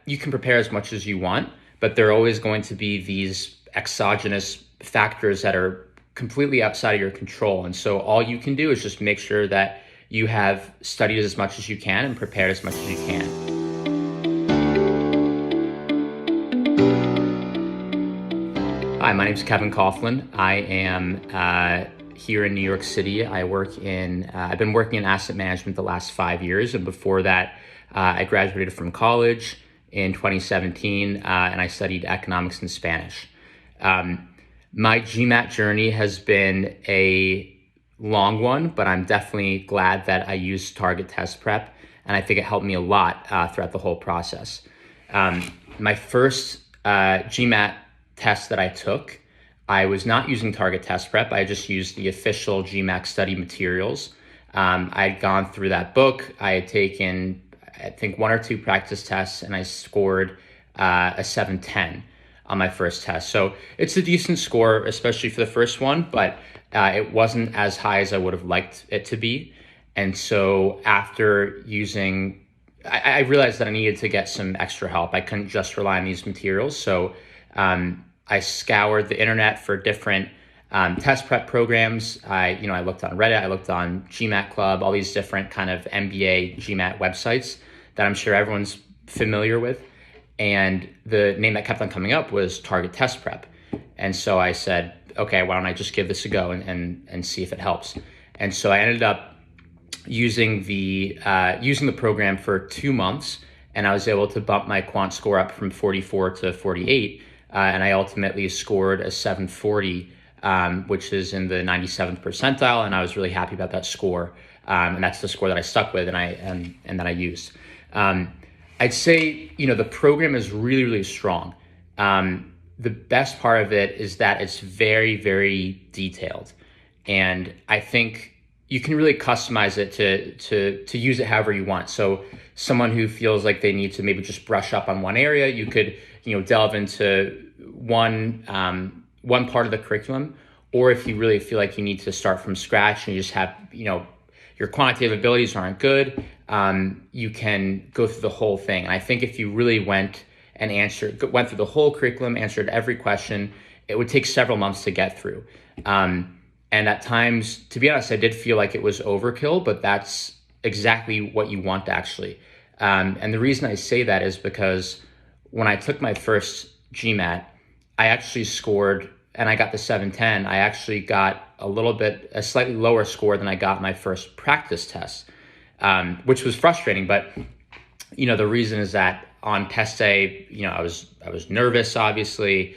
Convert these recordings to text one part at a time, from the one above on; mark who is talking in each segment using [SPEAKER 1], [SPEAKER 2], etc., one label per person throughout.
[SPEAKER 1] you can prepare as much as you want, but there are always going to be these exogenous factors that are completely outside of your control. And so all you can do is just make sure that you have studied as much as you can and prepared as much as you can. Hi, my name is Kevin Coughlin. I am here in New York City. I've been working in asset management the last 5 years. And before that, I graduated from college in 2017 and I studied economics and Spanish. My GMAT journey has been a long one, but I'm definitely glad that I used target test prep. And I think it helped me a lot throughout the whole process. My first GMAT test that I took, I was not using target test prep. I just used the official GMAT study materials. I had gone through that book. I had taken, I think, 1 or 2 practice tests, and I scored a 710 on my first test. So it's a decent score, especially for the first one, but it wasn't as high as I would have liked it to be. And so after using, I realized that I needed to get some extra help. I couldn't just rely on these materials. So I scoured the internet for different test prep programs. I looked on Reddit, I looked on GMAT Club, all these different kind of MBA GMAT websites that I'm sure everyone's familiar with. And the name that kept on coming up was Target Test Prep. And so I said, okay, why don't I just give this a go and see if it helps. And so I ended up using the program for 2 months, and I was able to bump my quant score up from 44 to 48. And I ultimately scored a 740, which is in the 97th percentile, and I was really happy about that score. And that's the score that I stuck with and that I used. I'd say, the program is really, really strong. The best part of it is that it's very, very detailed. And I think you can really customize it to use it however you want. So someone who feels like they need to maybe just brush up on one area, you could, delve into one part of the curriculum. Or if you really feel like you need to start from scratch and you just have, your quantitative abilities aren't good, you can go through the whole thing. And I think if you really went through the whole curriculum, answered every question, it would take several months to get through. And at times, to be honest, I did feel like it was overkill, but that's exactly what you want actually. And the reason I say that is because when I took my first GMAT, I actually scored, and I got the 710. I actually got a slightly lower score than I got my first practice test, which was frustrating. But, the reason is that on test day, I was nervous, obviously.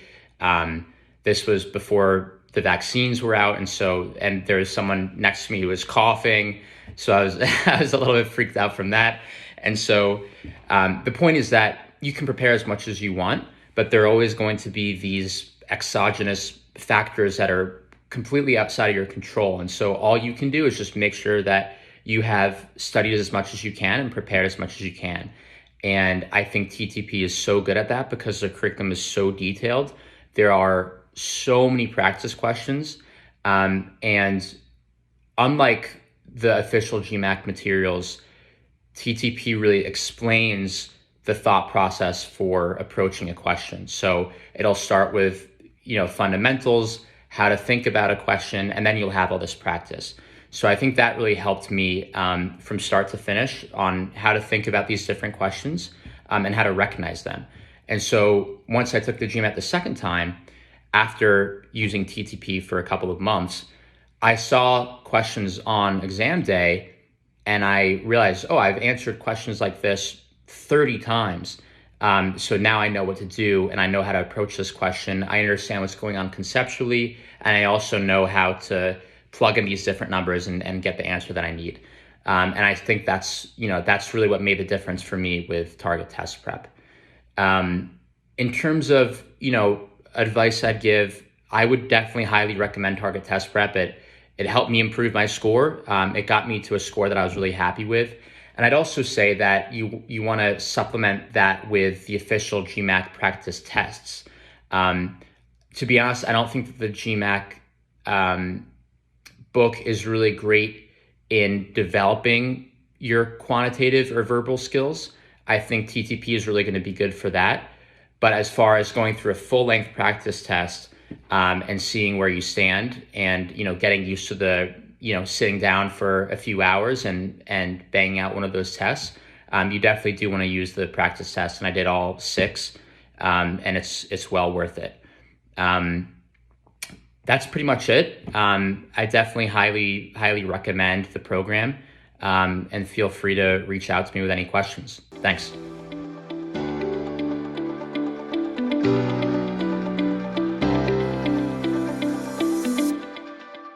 [SPEAKER 1] This was before the vaccines were out. And there was someone next to me who was coughing. So I was a little bit freaked out from that. And so the point is that you can prepare as much as you want, but there are always going to be these exogenous factors that are completely outside of your control. And so all you can do is just make sure that you have studied as much as you can and prepared as much as you can. And I think TTP is so good at that because the curriculum is so detailed. There are so many practice questions. And unlike the official GMAT materials, TTP really explains the thought process for approaching a question. So it'll start with, fundamentals, how to think about a question, and then you'll have all this practice. So I think that really helped me from start to finish on how to think about these different questions and how to recognize them. And so once I took the GMAT the second time, after using TTP for a couple of months, I saw questions on exam day and I realized, I've answered questions like this 30 times. So now I know what to do and I know how to approach this question. I understand what's going on conceptually, and I also know how to plug in these different numbers and get the answer that I need. And I think that's really what made the difference for me with target test prep. In terms of, advice I'd give, I would definitely highly recommend target test prep. It helped me improve my score. It got me to a score that I was really happy with. And I'd also say that you want to supplement that with the official GMAT practice tests. To be honest, I don't think that the GMAT book is really great in developing your quantitative or verbal skills. I think TTP is really going to be good for that. But as far as going through a full length practice test and seeing where you stand, and getting used to the sitting down for a few hours and banging out one of those tests, you definitely do want to use the practice test. And I did all 6, and it's well worth it. That's pretty much it. I definitely highly recommend the program, and feel free to reach out to me with any questions. Thanks.